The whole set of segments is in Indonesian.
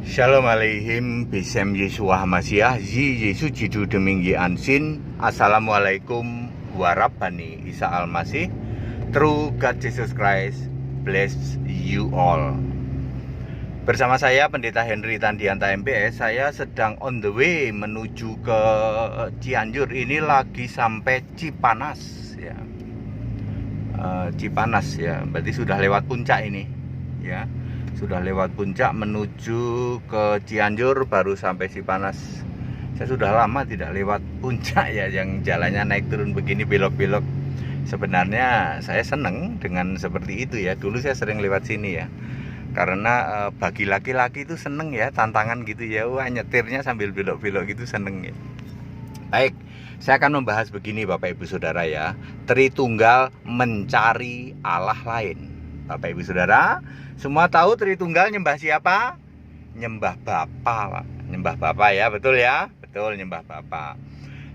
Shalom aleihim Bisem Yeshua Hamasiah Yi Yesu Jidu Deminggi Ansin. Assalamualaikum Warabani Isa Al-Masih. True God Jesus Christ bless you all. Bersama saya Pendeta Henry Tandianta MPS. Saya sedang on the way menuju ke Cianjur. Ini lagi sampai Cipanas ya. Cipanas ya, berarti sudah lewat puncak ini ya. Sudah lewat puncak menuju ke Cianjur, baru sampai Cipanas. Saya sudah lama tidak lewat puncak ya, yang jalannya naik turun begini, belok-belok. Sebenarnya saya seneng dengan seperti itu ya. Dulu saya sering lewat sini ya, karena bagi laki-laki itu seneng ya, tantangan gitu ya. Wah, nyetirnya sambil belok-belok gitu seneng ya. Baik, saya akan membahas begini Bapak Ibu Saudara ya. Tritunggal mencari Allah lain. Bapak Ibu Saudara, semua tahu Tritunggal nyembah siapa? Nyembah Bapa, Pak. Nyembah Bapa ya, betul ya? Betul, nyembah Bapa.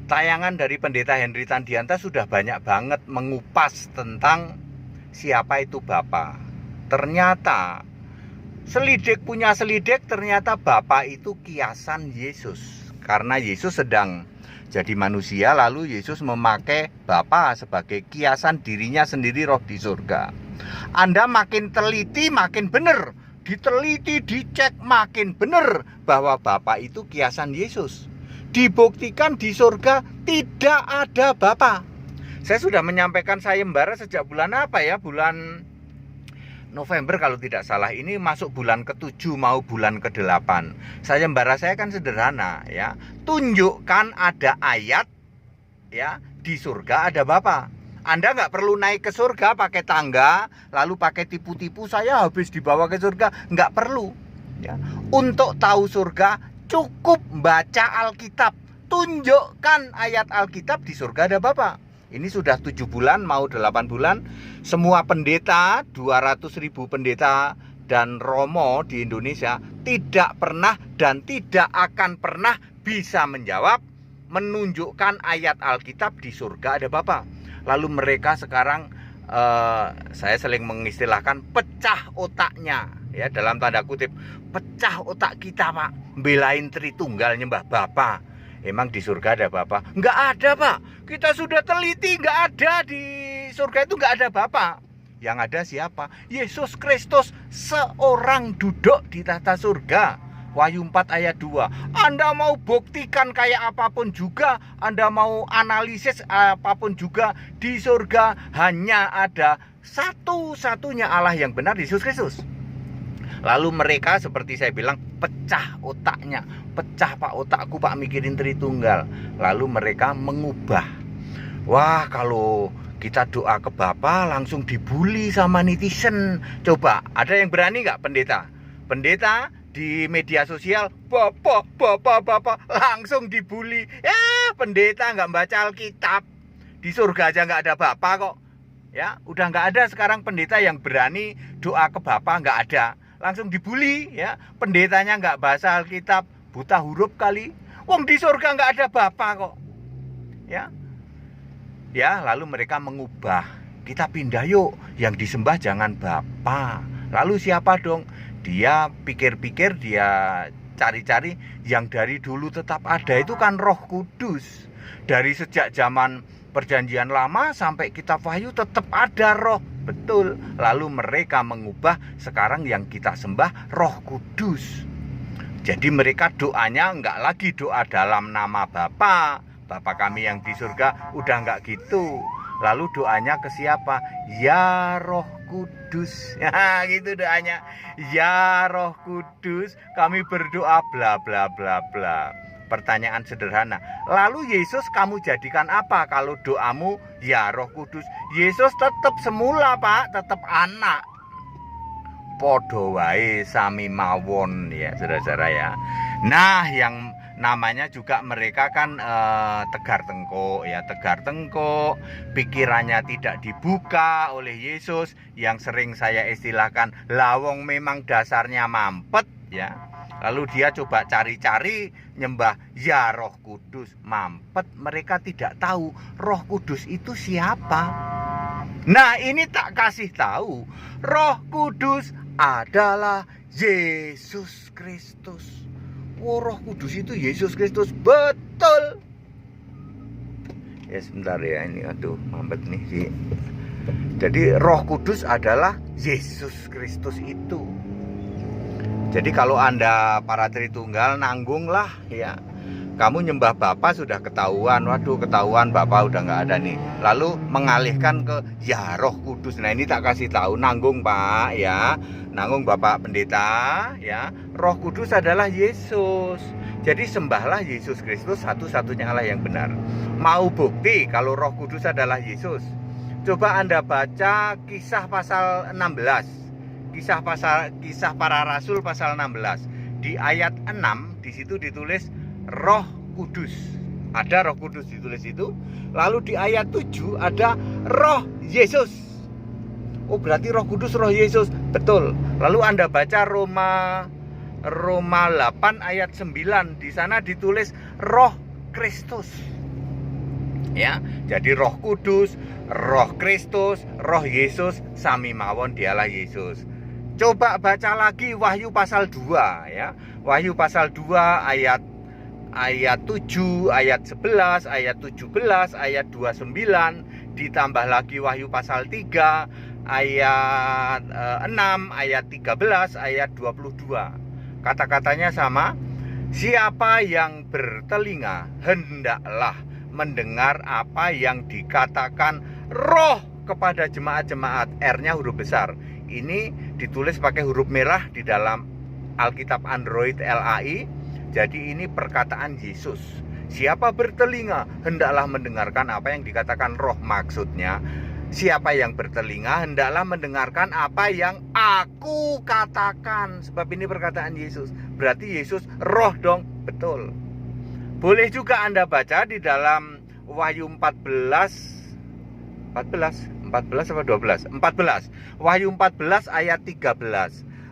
Tayangan dari Pendeta Henry Tandianta sudah banyak banget mengupas tentang siapa itu Bapa. Ternyata selidik punya selidik, ternyata Bapa itu kiasan Yesus. Karena Yesus sedang jadi manusia, lalu Yesus memakai Bapa sebagai kiasan dirinya sendiri roh di surga. Anda makin teliti makin benar, diteliti dicek makin benar bahwa Bapa itu kiasan Yesus. Dibuktikan di surga tidak ada Bapa. Saya sudah menyampaikan sayembara sejak bulan apa ya? Bulan November kalau tidak salah. Ini masuk bulan ke-7 mau bulan ke-8. Sayembara saya kan sederhana ya. Tunjukkan ada ayat ya, di surga ada Bapa. Anda nggak perlu naik ke surga pakai tangga, lalu pakai tipu-tipu saya habis dibawa ke surga, nggak perlu. Ya. Untuk tahu surga cukup baca Alkitab. Tunjukkan ayat Alkitab di surga ada Bapa. Ini sudah 7 bulan mau 8 bulan. Semua pendeta, 200.000 pendeta dan romo di Indonesia tidak pernah dan tidak akan pernah bisa menjawab, menunjukkan ayat Alkitab di surga ada Bapa. Lalu mereka sekarang saya sering mengistilahkan pecah otaknya ya, dalam tanda kutip, pecah otak kita Pak, belain Tritunggal nyembah Bapa. Emang di surga ada Bapa? Nggak ada Pak, kita sudah teliti, nggak ada di surga itu, nggak ada Bapa. Yang ada siapa? Yesus Kristus seorang duduk di tahta surga. Wahyu 4 ayat 2. Anda mau buktikan kayak apapun juga, Anda mau analisis apapun juga, di surga hanya ada satu-satunya Allah yang benar, Yesus Kristus. Lalu mereka seperti saya bilang pecah otaknya. Pecah Pak otakku Pak mikirin Tritunggal. Lalu mereka mengubah. Wah, kalau kita doa ke Bapa langsung dibully sama netizen. Coba, ada yang berani nggak pendeta? Pendeta di media sosial, Bapak langsung dibully. Ya, pendeta nggak baca Alkitab. Di surga aja nggak ada Bapa kok. Ya, udah nggak ada sekarang pendeta yang berani doa ke Bapa, nggak ada. Langsung dibully ya. Pendetanya nggak baca Alkitab, buta huruf kali. Wong di surga nggak ada Bapa kok. Ya. Ya, lalu mereka mengubah. Kita pindah yuk, yang disembah jangan Bapa. Lalu siapa dong? Dia pikir-pikir, dia cari-cari yang dari dulu tetap ada itu kan Roh Kudus. Dari sejak zaman Perjanjian Lama sampai Kitab Wahyu tetap ada Roh. Betul. Lalu mereka mengubah, sekarang yang kita sembah Roh Kudus. Jadi mereka doanya enggak lagi doa dalam nama Bapa. Bapa kami yang di surga, udah enggak gitu. Lalu doanya ke siapa? Ya Roh Kudus. Ya gitu doanya. Ya Roh Kudus, kami berdoa bla bla bla bla. Pertanyaan sederhana. Lalu Yesus kamu jadikan apa kalau doamu ya Roh Kudus? Yesus tetap semula Pak, tetap anak. Podo wae sami mawon ya saudara-saudara ya. Nah, yang namanya juga mereka kan tegar tengkuk ya, tegar tengkuk, pikirannya tidak dibuka oleh Yesus, yang sering saya istilahkan lawong memang dasarnya mampet ya. Lalu dia coba cari-cari nyembah ya Roh Kudus, mampet, mereka tidak tahu Roh Kudus itu siapa. Nah, ini tak kasih tahu, Roh Kudus adalah Yesus Kristus. Roh Kudus itu Yesus Kristus, betul. Ya sebentar ya, ini aduh mampet nih sih. Jadi Roh Kudus adalah Yesus Kristus itu. Jadi kalau Anda para Tritunggal, nanggunglah ya. Kamu nyembah Bapa sudah ketahuan, waduh ketahuan Bapa udah nggak ada nih. Lalu mengalihkan ke ya Roh Kudus. Nah ini tak kasih tahu, nanggung Pak ya, nanggung Bapak Pendeta ya. Roh Kudus adalah Yesus. Jadi sembahlah Yesus Kristus, satu-satunya Allah yang benar. Mau bukti kalau Roh Kudus adalah Yesus? Coba Anda baca Kisah pasal 16. Kisah para Rasul pasal 16. Di ayat 6 di situ ditulis Roh Kudus. Ada Roh Kudus ditulis itu. Lalu di ayat 7 ada Roh Yesus. Oh berarti Roh Kudus Roh Yesus. Betul. Lalu Anda baca Roma 8 ayat 9. Di sana ditulis Roh Kristus. Ya, jadi Roh Kudus, Roh Kristus, Roh Yesus sami mawon dialah Yesus. Coba baca lagi Wahyu pasal 2 ya. Wahyu pasal 2 ayat 7, ayat 11, ayat 17, ayat 29, ditambah lagi Wahyu pasal 3, ayat 6, ayat 13, ayat 22. Kata-katanya sama. Siapa yang bertelinga hendaklah mendengar apa yang dikatakan Roh kepada jemaat-jemaat. R-nya huruf besar. Ini ditulis pakai huruf merah di dalam Alkitab Android LAI. Jadi ini perkataan Yesus. Siapa bertelinga hendaklah mendengarkan apa yang dikatakan Roh. Maksudnya siapa yang bertelinga hendaklah mendengarkan apa yang aku katakan. Sebab ini perkataan Yesus. Berarti Yesus Roh dong. Betul. Boleh juga Anda baca di dalam Wahyu 14 apa 12? 14. Wahyu 14 ayat 13.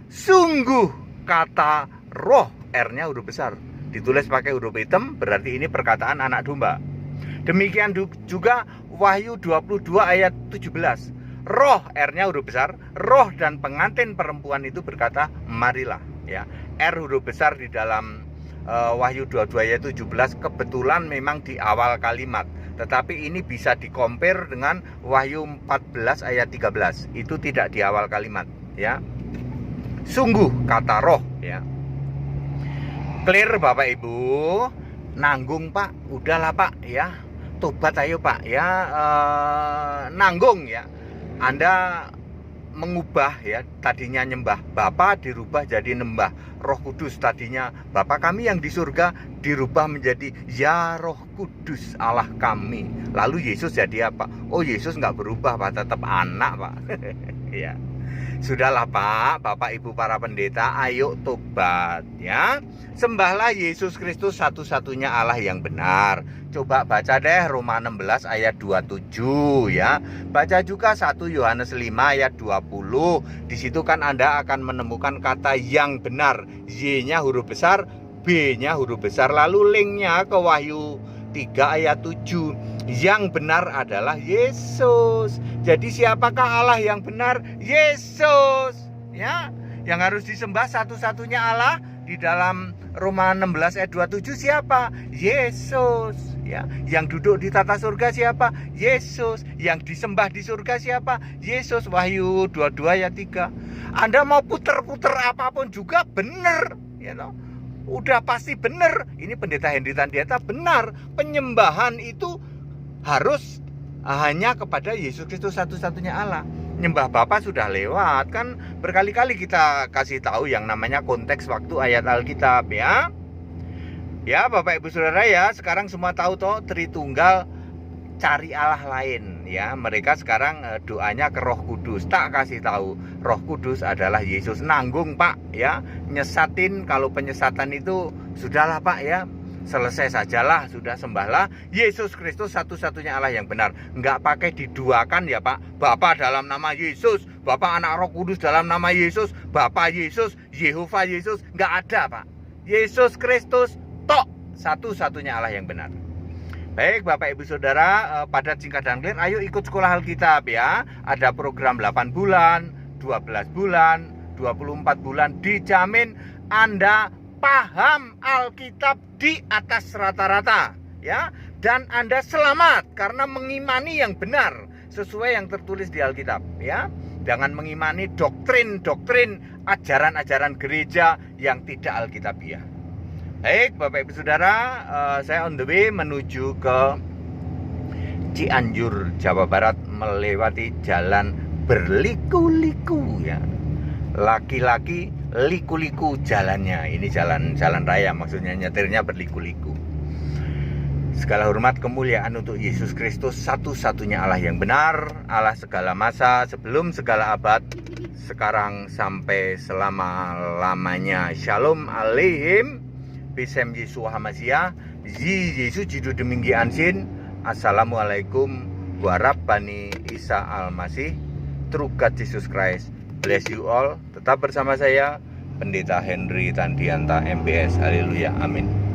Sungguh kata Roh, R-nya huruf besar, ditulis pakai huruf hitam, berarti ini perkataan anak domba. Demikian juga Wahyu 22 ayat 17. Roh, R-nya huruf besar, Roh dan pengantin perempuan itu berkata, marilah ya. R huruf besar di dalam Wahyu 22 ayat 17 kebetulan memang di awal kalimat. Tetapi ini bisa dikompar dengan Wahyu 14 ayat 13. Itu tidak di awal kalimat ya. Sungguh kata Roh ya. Clear Bapak Ibu? Nanggung Pak, udahlah Pak ya. Tobat ayo Pak ya, nanggung ya. Anda mengubah ya, tadinya nyembah Bapa dirubah jadi nyembah Roh Kudus. Tadinya Bapa kami yang di surga dirubah menjadi ya Roh Kudus Allah kami. Lalu Yesus jadi apa? Oh Yesus nggak berubah Pak, tetap anak Pak. Ya. Sudahlah Pak, Bapak Ibu para pendeta, ayo tobat ya. Sembahlah Yesus Kristus satu-satunya Allah yang benar. Coba baca deh Roma 16 ayat 27 ya. Baca juga 1 Yohanes 5 ayat 20. Di situ kan Anda akan menemukan kata yang benar. Y-nya huruf besar, B-nya huruf besar. Lalu linknya ke Wahyu 3 ayat 7. Yang benar adalah Yesus. Jadi siapakah Allah yang benar? Yesus ya. Yang harus disembah satu-satunya Allah di dalam Roma 16 ayat 27 siapa? Yesus ya. Yang duduk di tata surga siapa? Yesus. Yang disembah di surga siapa? Yesus. Wahyu 22 ayat 3. Anda mau puter-puter apapun juga benar ya toh. Udah pasti benar. Ini Pendeta Henry Tandiata benar. Penyembahan itu harus hanya kepada Yesus Kristus satu-satunya Allah. Nyembah Bapa sudah lewat kan, berkali-kali kita kasih tahu yang namanya konteks waktu ayat Alkitab ya. Ya Bapak Ibu Saudara ya, sekarang semua tahu toh Tritunggal cari Allah lain ya. Mereka sekarang doanya ke Roh Kudus. Tak kasih tahu Roh Kudus adalah Yesus. Nanggung Pak ya. Nyesatin, kalau penyesatan itu sudahlah Pak ya. Selesai sajalah, sudah sembahlah Yesus Kristus satu-satunya Allah yang benar. Enggak pakai diduakan ya Pak. Bapa dalam nama Yesus, Bapa Anak Roh Kudus dalam nama Yesus, Bapa Yesus, Yehova Yesus. Enggak ada Pak. Yesus Kristus tok, satu-satunya Allah yang benar. Baik Bapak Ibu Saudara, pada singkat dan clear, ayo ikut sekolah Alkitab ya. Ada program 8 bulan, 12 bulan, 24 bulan dijamin Anda paham Alkitab di atas rata-rata, ya, dan Anda selamat karena mengimani yang benar sesuai yang tertulis di Alkitab, ya. Jangan mengimani doktrin-doktrin ajaran-ajaran gereja yang tidak alkitabiah. Baik, Bapak Ibu Saudara, saya on the way menuju ke Cianjur, Jawa Barat, melewati jalan berliku-liku, ya. Laki-laki liku-liku jalannya. Ini jalan raya, maksudnya nyetirnya berliku-liku. Segala hormat kemuliaan untuk Yesus Kristus, satu-satunya Allah yang benar, Allah segala masa, sebelum segala abad, sekarang sampai selama-lamanya. Shalom aleihim, Bisem Yesus Hamasiah, Yesus Jidu Deminggi Ansin. Assalamualaikum warahmatullahi Isa Al-Masih. True God Jesus Christ. Bless you all. Tetap bersama saya, Pendeta Henry Tandianta MBS. Haleluya. Amin.